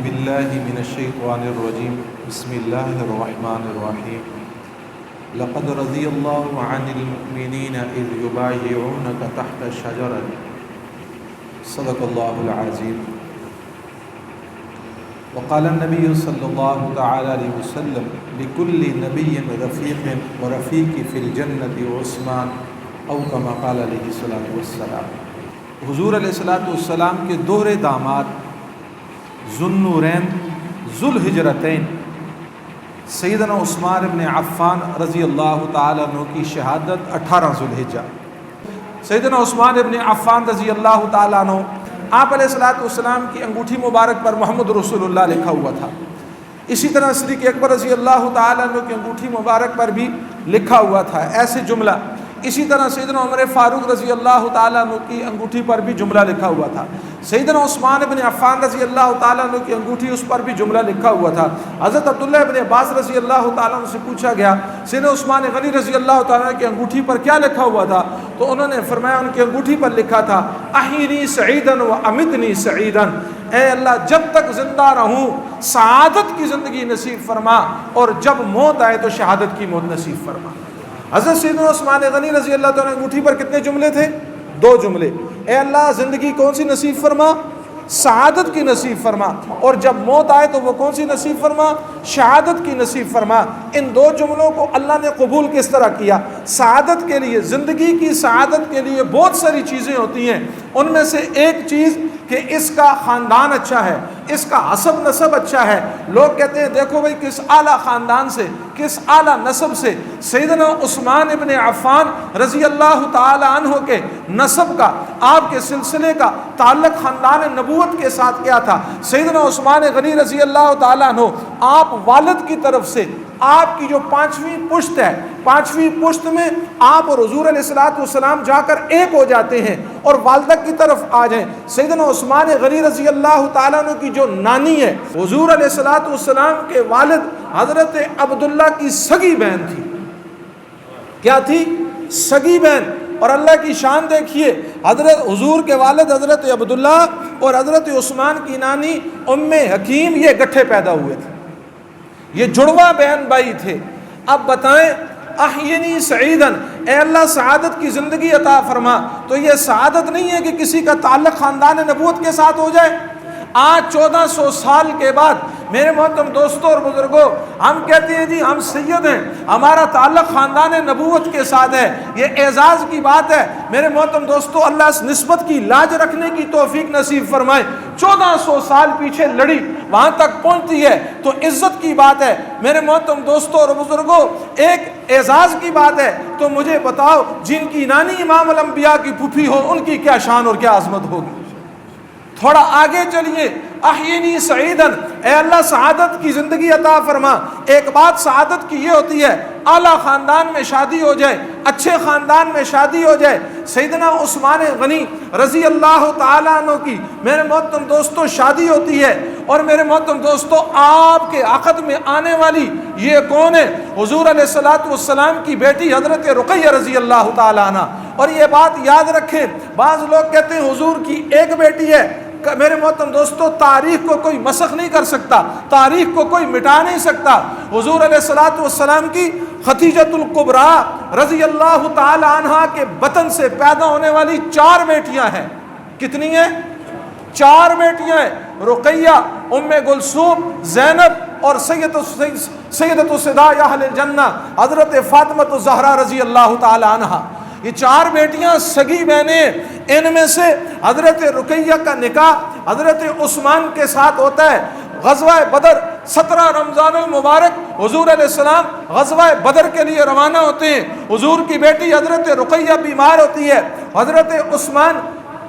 بالله من الشيطان الرجيم بسم الله الرحمن الرحيم لقد رضي الله عن المؤمنين إذ يبايعونك تحت الشجرة صدق الله العظيم وقال النبي صلى الله تعالى عليه وسلم لكل نبي رفيق ورفيق في الجنة عثمان او كما قال علیہ الصلوۃ والسلام۔ حضور علیہ الصلوۃ والسلام کے دوہرے داماد ذوالنورین ذوالہجرتین سیدنا عثمان ابن عفان رضی اللہ تعالیٰ عنہ کی شہادت 18 ذوالحجہ۔ سیدنا عثمان ابن عفان رضی اللہ تعالیٰ عنہ آپ علیہ الصلوۃ والسلام کی انگوٹھی مبارک پر محمد رسول اللہ لکھا ہوا تھا۔ اسی طرح صدیق اکبر رضی اللہ تعالیٰ عنہ کی انگوٹھی مبارک پر بھی لکھا ہوا تھا ایسے جملہ۔ اسی طرح سیدنا عمر فاروق رضی اللہ تعالیٰ عنہ کی انگوٹھی پر بھی جملہ لکھا ہوا تھا۔ سیدنا عثمان ابن عفان رضی اللہ تعالیٰ عنہ کی انگوٹھی اس پر بھی جملہ لکھا ہوا تھا۔ حضرت عبداللہ ابن عباس رضی اللہ تعالیٰ عنہ سے پوچھا گیا سیدنا عثمان غنی رضی اللہ تعالیٰ عنہ کی انگوٹھی پر کیا لکھا ہوا تھا؟ تو انہوں نے فرمایا ان کی انگوٹھی پر لکھا تھا احینی سعیدن و امتنی سعیدن، اے اللہ جب تک زندہ رہوں سعادت کی زندگی نصیب فرما اور جب موت آئے تو شہادت کی موت نصیب فرما۔ حضرت سیدنا عثمان غنی رضی اللہ تعالیٰ عنہ انگوٹھی پر کتنے جملے تھے؟ 2 جملے۔ اے اللہ زندگی کون سی نصیب فرما؟ سعادت کی نصیب فرما، اور جب موت آئے تو وہ کون سی نصیب فرما؟ شہادت کی نصیب فرما۔ ان 2 جملوں کو اللہ نے قبول کس طرح کیا؟ سعادت کے لیے، زندگی کی سعادت کے لیے بہت ساری چیزیں ہوتی ہیں، ان میں سے ایک چیز کہ اس کا خاندان اچھا ہے، اس کا حسب نسب اچھا ہے۔ لوگ کہتے ہیں دیکھو بھائی کس اعلیٰ خاندان سے، کس اعلیٰ نسب سے سیدنا عثمان ابن عفان رضی اللہ تعالی عنہ کے نسب کا، آپ کے سلسلے کا تعلق خاندان نبوت کے ساتھ کیا تھا۔ سیدنا عثمان غنی رضی اللہ تعالی عنہ آپ والد کی طرف سے آپ کی جو 5ویں پشت ہے، 5ویں پشت میں آپ اور حضور علیہ الصلوۃ والسلام جا کر ایک ہو جاتے ہیں اور والدہ کی طرف آ جائیں۔ سیدنا عثمان غنی رضی اللہ تعالیٰ عنہ کی جو نانی ہے حضور علیہ الصلوۃ والسلام کے والد حضرت عبداللہ کی سگی بہن تھی۔ کیا تھی؟ سگی بہن۔ اور اللہ کی شان دیکھیے، حضرت حضور کے والد حضرت عبداللہ اور حضرت عثمان کی نانی ام حکیم یہ گٹھے پیدا ہوئے تھے، یہ جڑواں بہن بھائی تھے۔ اب بتائیں احینی سعیدن، اے اللہ سعادت کی زندگی عطا فرما، تو یہ سعادت نہیں ہے کہ کسی کا تعلق خاندان نبوت کے ساتھ ہو جائے؟ آج 1400 سال کے بعد میرے محترم دوستوں اور بزرگوں، ہم کہتے ہیں جی ہم سید ہیں، ہمارا تعلق خاندان نبوت کے ساتھ ہے، یہ اعزاز کی بات ہے۔ میرے محترم دوستوں اللہ اس نسبت کی لاج رکھنے کی توفیق نصیب فرمائے۔ 1400 سال پیچھے لڑی وہاں تک پہنچتی ہے تو عزت کی بات ہے۔ میرے محترم دوستوں اور بزرگوں ایک اعزاز کی بات ہے، تو مجھے بتاؤ جن کی نانی امام الانبیاء کی پھوپھی ہو ان کی کیا شان اور کیا عظمت ہوگی۔ تھوڑا آگے چلیے، احینی سعیدن، اے اللہ سعادت کی زندگی عطا فرما۔ ایک بات سعادت کی یہ ہوتی ہے اعلیٰ خاندان میں شادی ہو جائے، اچھے خاندان میں شادی ہو جائے۔ سیدنا عثمان غنی رضی اللہ تعالیٰ عنہ کی میرے محترم دوستوں شادی ہوتی ہے، اور میرے محترم دوستوں آپ کے عقد میں آنے والی یہ کون ہے؟ حضور علیہ الصلوۃ والسلام کی بیٹی حضرت رقیہ رضی اللہ تعالیٰ عنہ۔ اور یہ بات یاد رکھیں، بعض لوگ کہتے ہیں حضور کی ایک بیٹی ہے۔ میرے محترم دوستوں تاریخ کو کوئی مسخ نہیں کر سکتا، تاریخ کو کوئی مٹا نہیں سکتا۔ حضور علیہ الصلوۃ والسلام کی خدیجۃ الکبریٰ رضی اللہ تعالی عنہا کے بطن سے پیدا ہونے والی 4 بیٹیاں ہیں۔ کتنی ہیں؟ 4 بیٹیاں ہیں، رقیہ، ام کلثوم، زینب اور سیدۃ الصداء اہل الجنہ حضرت فاطمہ الزہرا رضی اللہ تعالی عنہا۔ یہ 4 بیٹیاں سگی بہنیں، ان میں سے حضرت رقیہ کا نکاح حضرت عثمان کے ساتھ ہوتا ہے۔ غزوہ بدر 17 رمضان المبارک حضور علیہ السلام غزوہ بدر کے لیے روانہ ہوتے ہیں۔ حضور کی بیٹی حضرت رقیہ بیمار ہوتی ہے، حضرت عثمان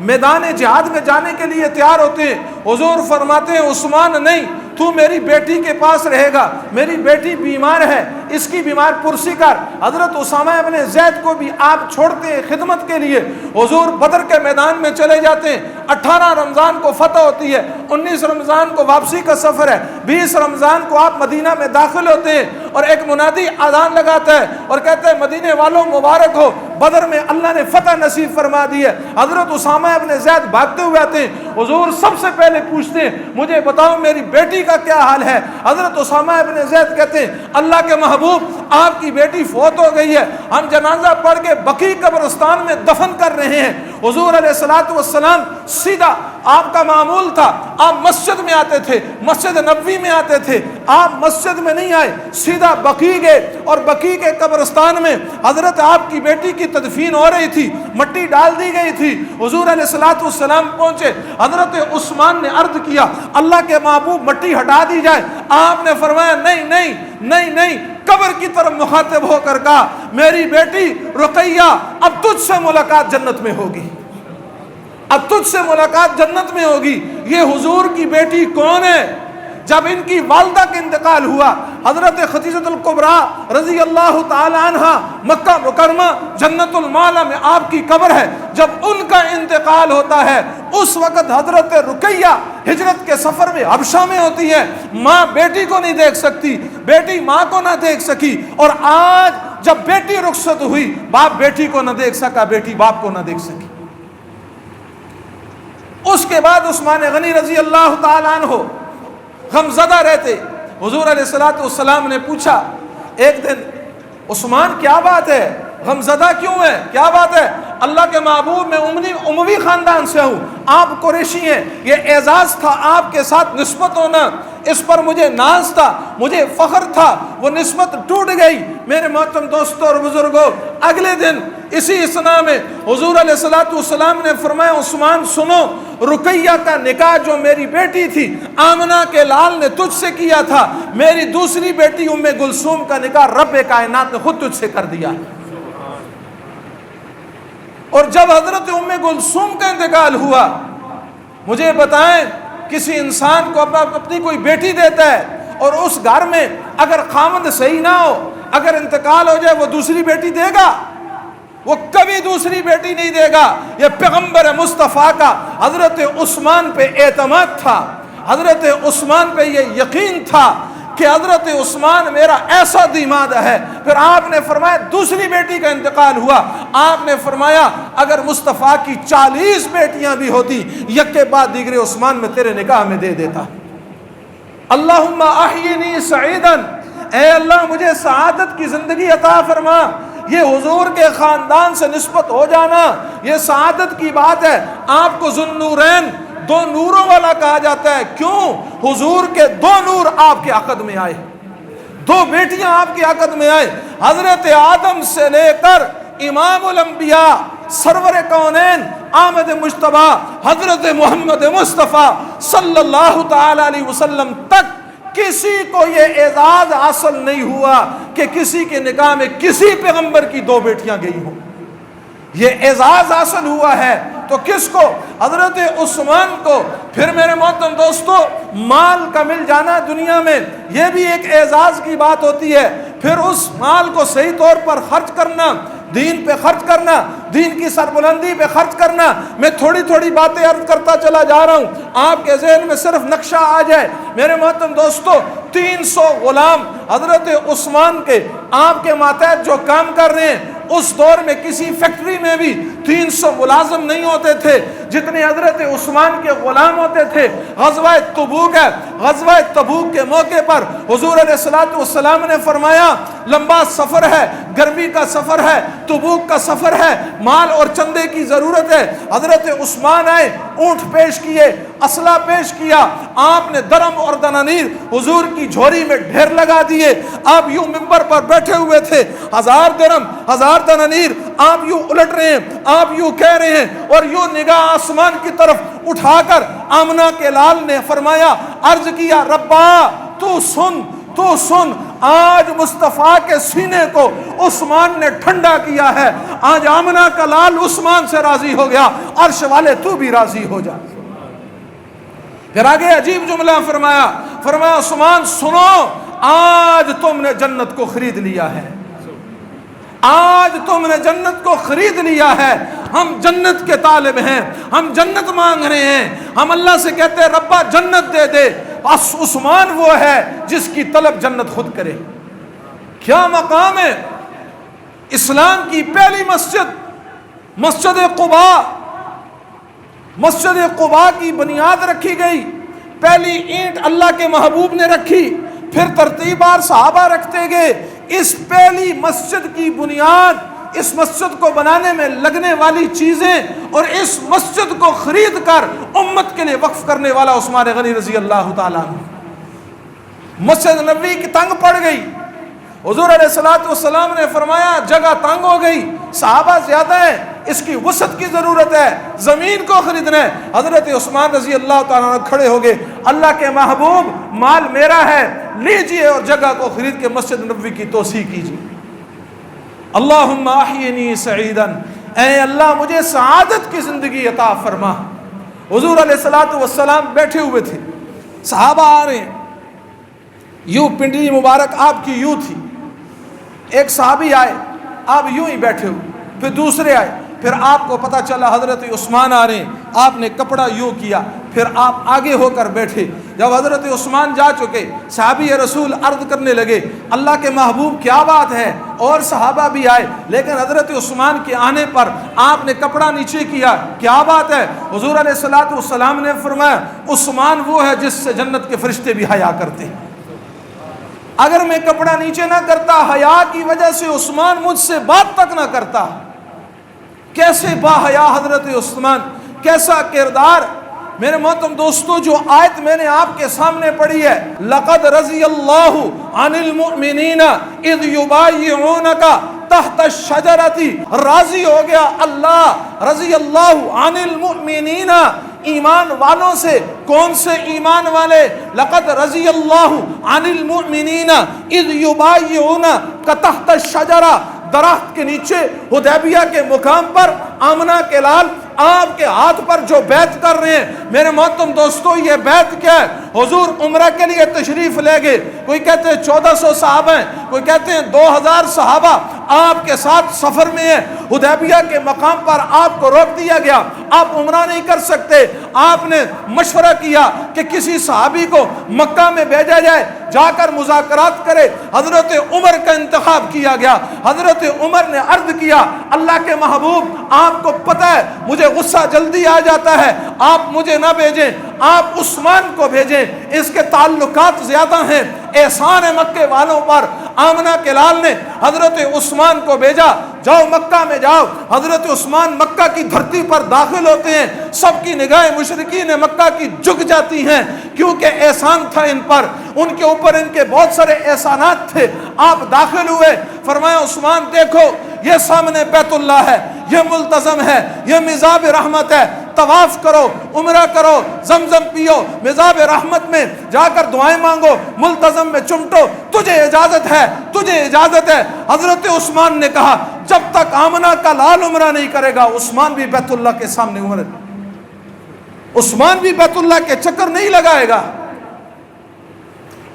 میدان جہاد میں جانے کے لیے تیار ہوتے ہیں۔ حضور فرماتے ہیں عثمان نہیں، تو میری بیٹی کے پاس رہے گا، میری بیٹی بیمار ہے، اس کی بیمار پرسی کر۔ حضرت اسامہ ابن زید کو بھی آپ چھوڑتے ہیں خدمت کے لیے، حضور بدر کے میدان میں چلے جاتے ہیں۔ 18 رمضان کو فتح ہوتی ہے، 19 رمضان کو واپسی کا سفر ہے، 20 رمضان کو آپ مدینہ میں داخل ہوتے ہیں اور ایک منادی اذان لگاتا ہے اور کہتا ہے مدینے والوں مبارک ہو، بدر میں اللہ نے فتح نصیب فرما دی ہے۔ حضرت اسامہ ابن زید بھاگتے ہوئے آتے ہیں، حضور سب سے پہلے پوچھتے ہیں مجھے بتاؤ میری بیٹی کا کیا حال ہے؟ حضرت اسامہ ابن زید کہتے ہیں اللہ کے محبوب آپ کی بیٹی فوت ہو گئی ہے، ہم جنازہ پڑھ کے بقیع قبرستان میں دفن کر رہے ہیں۔ حضور علیہ الصلوۃ والسلام سیدھا آپ کا معمول تھا، آپ مسجد میں آتے تھے، مسجد نبوی میں آتے تھے، آپ مسجد میں نہیں آئے، سیدھا بقیع گئے اور بقیع کے قبرستان میں حضرت آپ کی بیٹی کی تدفین ہو رہی تھی، مٹی ڈال دی گئی تھی۔ حضور علیہ الصلوۃ والسلام پہنچے، حضرت عثمان نے عرض کیا اللہ کے محبوب مٹی ہٹا دی جائے۔ آپ نے فرمایا نہیں نہیں نہیں نہیں، قبر کی طرف مخاطب ہو کر کہا میری بیٹی رقیہ اب تجھ سے ملاقات جنت میں ہوگی، اب تجھ سے ملاقات جنت میں ہوگی۔ یہ حضور کی بیٹی کون ہے؟ جب ان کی والدہ کا انتقال ہوا، حضرت خدیجہ الکبریٰ رضی اللہ تعالی عنہا مکہ مکرمہ جنت المعلی میں آپ کی قبر ہے، جب ان کا انتقال ہوتا ہے اس وقت حضرت رقیہ ہجرت کے سفر میں حبشہ میں ہوتی ہے، ماں بیٹی کو نہیں دیکھ سکتی، بیٹی ماں کو نہ دیکھ سکی، اور آج جب بیٹی رخصت ہوئی باپ بیٹی کو نہ دیکھ سکا، بیٹی باپ کو نہ دیکھ سکی۔ اس کے بعد عثمان غنی رضی اللہ تعالیٰ عنہ غمزدہ رہتے۔ حضور علیہ الصلوۃ والسلام نے پوچھا ایک دن عثمان کیا بات ہے، غمزدہ کیوں ہے، کیا بات ہے؟ اللہ کے محبوب میں اموی خاندان سے ہوں، آپ قریشی ہیں، یہ اعزاز تھا آپ کے ساتھ نسبت ہونا، اس پر مجھے ناز تھا، مجھے فخر تھا، وہ نسبت ٹوٹ گئی۔ میرے محترم دوستوں اور بزرگوں، اگلے دن اسی اسنا میں حضور علیہ الصلوۃ والسلام نے فرمایا عثمان سنو، رقیہ کا نکاح جو میری بیٹی تھی آمنہ کے لال نے تجھ سے کیا تھا، میری دوسری بیٹی ام کلثوم کا نکاح رب کائنات نے خود تجھ سے کر دیا۔ اور جب حضرت ام کلثوم کا انتقال ہوا، مجھے بتائیں کسی انسان کو اپنی کوئی بیٹی دیتا ہے اور اس گھر میں اگر خامند صحیح نہ ہو، اگر انتقال ہو جائے وہ دوسری بیٹی دے گا؟ وہ کبھی دوسری بیٹی نہیں دے گا۔ یہ پیغمبر مصطفیٰ کا حضرت عثمان پہ اعتماد تھا، حضرت عثمان پہ یہ یقین تھا کہ حضرت عثمان میرا ایسا دیماد ہے۔ پھر آپ نے فرمایا دوسری بیٹی کا انتقال ہوا، آپ نے فرمایا اگر مصطفیٰ کی 40 بیٹیاں بھی ہوتی یک کے بعد دیگرے عثمان میں تیرے نکاح میں دے دیتا۔ اللہم احیینی سعیدا، اے اللہ مجھے سعادت کی زندگی عطا فرما۔ یہ حضور کے خاندان سے نسبت ہو جانا یہ سعادت کی بات ہے۔ آپ کو ذو النورین، دو نوروں والا کہا جاتا ہے، کیوں؟ حضور کے دو نور آپ کے عقد میں آئے، دو بیٹیاں آپ کے عقد میں آئے، حضرت آدم سے لے کر امام الانبیاء سرور کونین آمد مجتبیٰ حضرت محمد مصطفیٰ صلی اللہ تعالی علیہ وسلم تک کسی کو یہ اعزاز حاصل نہیں ہوا کہ کسی کے نکاح میں کسی پیغمبر کی دو بیٹیاں گئی ہوں۔ یہ اعزاز حاصل ہوا ہے تو کس کو؟ حضرت عثمان کو۔ پھر میرے محترم دوستو، مال کا مل جانا دنیا میں یہ بھی ایک اعزاز کی بات ہوتی ہے۔ پھر اس مال کو صحیح طور پر خرچ کرنا، دین پہ خرچ کرنا، دین کی سربلندی پہ خرچ کرنا۔ میں تھوڑی تھوڑی باتیں عرض کرتا چلا جا رہا ہوں، آپ کے ذہن میں صرف نقشہ آ جائے۔ میرے محترم دوستو، 300 غلام حضرت عثمان کے آپ کے ماتحت جو کام کر رہے ہیں، اس دور میں کسی فیکٹری میں بھی 300 ملازم نہیں ہوتے تھے جتنے حضرت عثمان کے غلام ہوتے تھے۔ غزوہ تبوک ہے، غزوہ تبوک کے موقع پر حضور علیہ الصلوۃ والسلام نے فرمایا لمبا سفر ہے، گرمی کا سفر ہے، تبوک کا سفر ہے، مال اور چندے کی ضرورت ہے۔ حضرت عثمان آئے، اونٹ پیش کیے، اسلحہ پیش کیا، آپ نے درم اور دنانیر حضور کی جھولی میں ڈھیر لگا دیے۔ آپ یوں منبر پر بیٹھے ہوئے تھے، 1000 درم 1000 دنانیر آپ یوں الٹ رہے ہیں، آپ یوں کہہ رہے ہیں، اور یوں نگاہ آسمان کی طرف اٹھا کر آمنہ کے لال نے فرمایا، عرض کیا ربا تو سن، تو سن، آج مصطفیٰ کے سینے کو عثمان نے ٹھنڈا کیا ہے، آج آمنہ کا لال عثمان سے راضی ہو گیا، عرش والے تو بھی راضی ہو جا۔ پھر آگے عجیب جملہ فرمایا عثمان سنو، آج تم نے جنت کو خرید لیا ہے، آج تم نے جنت کو خرید لیا ہے۔ ہم جنت کے طالب ہیں، ہم جنت مانگ رہے ہیں، ہم اللہ سے کہتے ہیں ربا جنت دے دے۔ بس عثمان وہ ہے جس کی طلب جنت خود کرے۔ کیا مقام ہے! اسلام کی پہلی مسجد مسجد قباء، مسجد قباء کی بنیاد رکھی گئی، پہلی اینٹ اللہ کے محبوب نے رکھی، پھر ترتیبار صحابہ رکھتے گئے۔ اس پہلی مسجد کی بنیاد، اس مسجد کو بنانے میں لگنے والی چیزیں اور اس مسجد کو خرید کر امت کے لیے وقف کرنے والا عثمان غنی رضی اللہ تعالیٰ عنہ۔ مسجد نبوی کی تنگ پڑ گئی، حضور علیہ الصلوۃ والسلام نے فرمایا جگہ تنگ ہو گئی، صحابہ زیادہ ہیں، اس کی وسعت کی ضرورت ہے، زمین کو خریدنا ہے۔ حضرت عثمان رضی اللہ تعالیٰ عنہ کھڑے ہو گئے، اللہ کے محبوب مال میرا ہے، لیجئے اور جگہ کو خرید کے مسجد نبوی کی توسیع کیجئے۔ اللہم احینی سعیدا، اے اللہ مجھے سعادت کی زندگی عطا فرما۔ حضور علیہ الصلوۃ والسلام بیٹھے ہوئے تھے، صحابہ آ رہے ہیں، یوں پنڈلی مبارک آپ کی یوں تھی، ایک صحابی آئے، آپ یوں ہی بیٹھے ہوئے، پھر دوسرے آئے، پھر آپ کو پتہ چلا حضرت عثمان آ رہے ہیں، آپ نے کپڑا یوں کیا، پھر آپ آگے ہو کر بیٹھے۔ جب حضرت عثمان جا چکے، صحابی رسول عرض کرنے لگے اللہ کے محبوب کیا بات ہے، اور صحابہ بھی آئے، لیکن حضرت عثمان کے آنے پر آپ نے کپڑا نیچے کیا، کیا بات ہے؟ حضور علیہ الصلوۃ والسلام نے فرمایا عثمان وہ ہے جس سے جنت کے فرشتے بھی حیا کرتے ہیں۔ اگر میں کپڑا نیچے نہ کرتا، حیا کی وجہ سے عثمان مجھ سے بات تک نہ کرتا۔ کیسے با حیا حضرت عثمان، کیسا کردار! میرے محترم دوستو، جو آیت میں نے آپ کے سامنے پڑھی ہے، لقد رضی اللہ عن المؤمنین اذ یبایعونک تحت الشجرۃ، راضی ہو گیا اللہ، رضی اللہ عن المؤمنین، ایمان والوں سے۔ کون سے ایمان والے؟ لقد رضی اللہ عن المؤمنین اذ یبایعونک تحت الشجرہ، درخت کے نیچے حدیبیہ کے مقام پر آمنہ کے لال آپ کے ہاتھ پر جو بیعت کر رہے ہیں۔ میرے محترم دوستو، یہ بیعت کیا ہے؟ حضور عمرہ کے لیے تشریف لے گئے، کوئی کہتے ہیں 1400 صحابہ ہیں، کوئی کہتے ہیں 2000 صحابہ آپ کے ساتھ سفر میں ہیں۔ حدیبیہ کے مقام پر آپ کو روک دیا گیا، آپ عمرہ نہیں کر سکتے۔ آپ نے مشورہ کیا کہ کسی صحابی کو مکہ میں بھیجا جائے، جا کر مذاکرات کرے۔ حضرت عمر کا انتخاب کیا گیا۔ حضرت عمر نے عرض کیا اللہ کے محبوب آپ کو پتہ ہے مجھے غصہ جلدی آ جاتا ہے، آپ مجھے نہ بھیجیں، آپ عثمان کو بھیجیں، اس کے تعلقات زیادہ ہیں، احسان ہے مکے والوں پر۔ آمنہ کے لال نے حضرت عثمان کو بھیجا، جاؤ مکہ میں جاؤ۔ حضرت عثمان مکہ کی دھرتی پر داخل ہوتے ہیں، سب کی نگاہیں مشرکین مکہ کی جھک جاتی ہیں، کیونکہ احسان تھا ان پر، ان کے اوپر ان کے بہت سارے احسانات تھے۔ آپ داخل ہوئے، فرمایا عثمان دیکھو یہ سامنے بیت اللہ ہے، یہ ملتزم ہے، یہ مزاب رحمت ہے، طواف کرو، عمرہ کرو، زمزم پیو، مزاب رحمت میں جا کر دعائیں مانگو، ملتزم میں چمٹو، تجھے اجازت ہے، تجھے اجازت ہے۔ حضرت عثمان نے کہا جب تک آمنہ کا لال عمرہ نہیں کرے گا عثمان بھی بیت اللہ کے سامنے عمرہ، عثمان بھی بیت اللہ کے چکر نہیں لگائے گا۔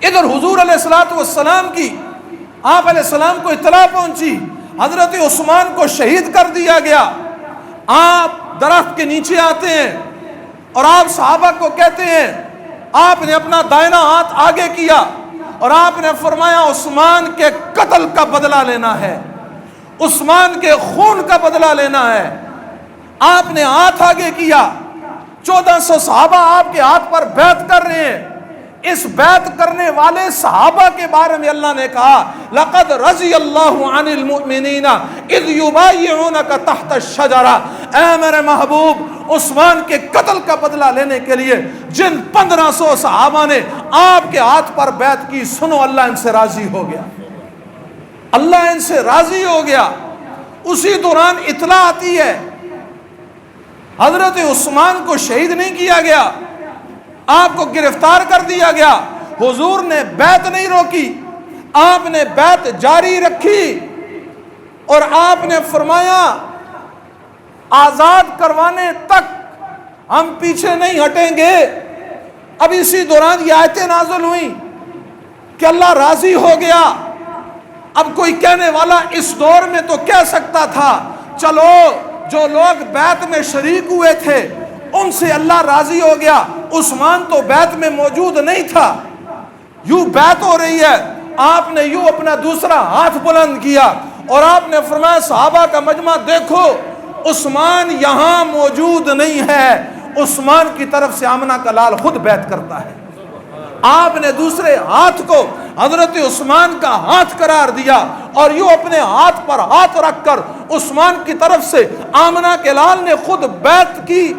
ادھر حضور علیہ الصلوۃ والسلام کی، آپ علیہ السلام کو اطلاع پہنچی حضرت عثمان کو شہید کر دیا گیا۔ آپ درخت کے نیچے آتے ہیں اور آپ صحابہ کو کہتے ہیں، آپ نے اپنا دائنا ہاتھ آگے کیا اور آپ نے فرمایا عثمان کے قتل کا بدلہ لینا ہے، عثمان کے خون کا بدلہ لینا ہے۔ آپ نے ہاتھ آگے کیا، 1400 صحابہ آپ کے ہاتھ پر بیعت کر رہے ہیں۔ اس بیعت کرنے والے صحابہ کے بارے میں اللہ نے کہا لقد رضی اللہ عن المؤمنین اذ یبایعونک تحت الشجرہ، اے میرے محبوب عثمان کے قتل کا بدلہ لینے کے لیے جن 1500 صحابہ نے آپ کے ہاتھ پر بیعت کی، سنو اللہ ان سے راضی ہو گیا، اللہ ان سے راضی ہو گیا۔ اسی دوران اطلاع آتی ہے حضرت عثمان کو شہید نہیں کیا گیا، آپ کو گرفتار کر دیا گیا۔ حضور نے بیعت نہیں روکی، آپ نے بیعت جاری رکھی اور آپ نے فرمایا آزاد کروانے تک ہم پیچھے نہیں ہٹیں گے۔ اب اسی دوران یہ آیتیں نازل ہوئیں کہ اللہ راضی ہو گیا. اب کوئی کہنے والا اس دور میں تو کہہ سکتا تھا چلو جو لوگ بیعت میں شریک ہوئے تھے ان سے اللہ راضی ہو گیا, عثمان تو بیعت میں موجود نہیں تھا. یوں بیعت ہو رہی ہے, آپ نے یوں اپنا دوسرا ہاتھ بلند کیا اور آپ نے فرمایا صحابہ کا مجمع دیکھو عثمان یہاں موجود نہیں ہے. عثمان کی طرف سے آمنہ کا لال خود بیعت کرتا ہے. آپ نے دوسرے ہاتھ کو حضرت عثمان کا ہاتھ قرار دیا اور یوں اپنے ہاتھ پر ہاتھ رکھ کر عثمان کی طرف سے آمنہ کے لال نے خود بیعت کی.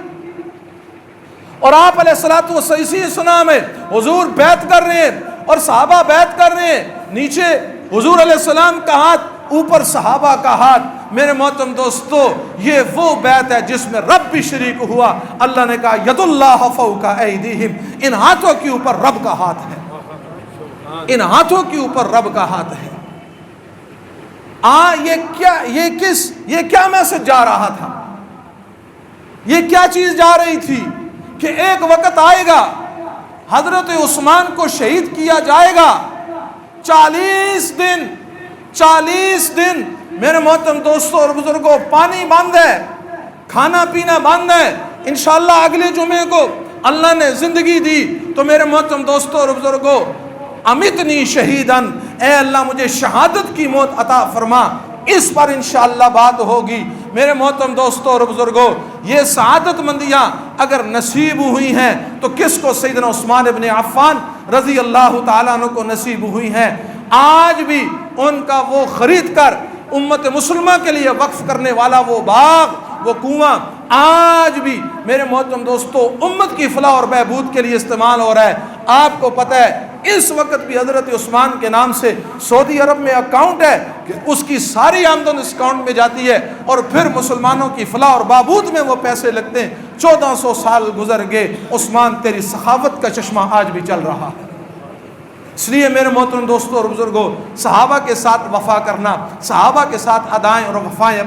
اور آپ علیہ الصلوۃ والسلام سنا میں حضور بیعت کر رہے ہیں اور صحابہ بیعت کر رہے ہیں, نیچے حضور علیہ السلام کا ہاتھ, اوپر صحابہ کا ہاتھ. میرے محترم دوستو, یہ وہ بیعت ہے جس میں رب بھی شریک ہوا. اللہ نے کہا ید اللہ فوق ایدیہم, ان ہاتھوں کے اوپر رب کا ہاتھ ہے, ان ہاتھوں کے اوپر رب کا ہاتھ ہے. یہ کیا میسج جا رہا تھا, یہ کیا چیز جا رہی تھی کہ ایک وقت آئے گا حضرت عثمان کو شہید کیا جائے گا. 40 دن میرے محترم دوستوں اور بزرگوں پانی بند ہے, کھانا پینا بند ہے. انشاءاللہ اگلے جمعے کو اللہ نے زندگی دی تو میرے محترم دوستوں اور بزرگوں امیتنی شہیدن, اے اللہ مجھے شہادت کی موت عطا فرما, اس پر انشاءاللہ بات ہوگی. میرے محترم دوستوں اور بزرگوں, یہ سعادت مندیاں اگر نصیب ہوئی ہیں تو کس کو سیدنا عثمان ابن عفان رضی اللہ تعالیٰ عنہ کو نصیب ہوئی ہیں. آج بھی ان کا وہ خرید کر امت مسلمہ کے لیے وقف کرنے والا وہ باغ, وہ کنواں آج بھی میرے محترم دوستوں امت کی فلاح اور بہبود کے لیے استعمال ہو رہا ہے. آپ کو پتہ ہے اس وقت بھی حضرت عثمان کے نام سے سعودی عرب میں اکاؤنٹ ہے کہ اس کی ساری آمدن اس اکاؤنٹ میں جاتی ہے اور پھر مسلمانوں کی فلاح اور بہبود میں وہ پیسے لگتے ہیں. 1400 سال گزر گئے, عثمان تیری سخاوت کا چشمہ آج بھی چل رہا ہے. اس لیے میرے محترم دوستوں اور بزرگوں, صحابہ کے ساتھ وفا کرنا, صحابہ کے ساتھ ادائیں اور وفائیں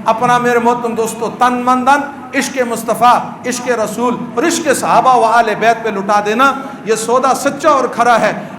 اپنا میرے محترم دوستوں تن من دن عشق مصطفیٰ, عشق رسول اور عشق صحابہ و آل بیت پہ لٹا دینا, یہ سودا سچا اور کھرا ہے.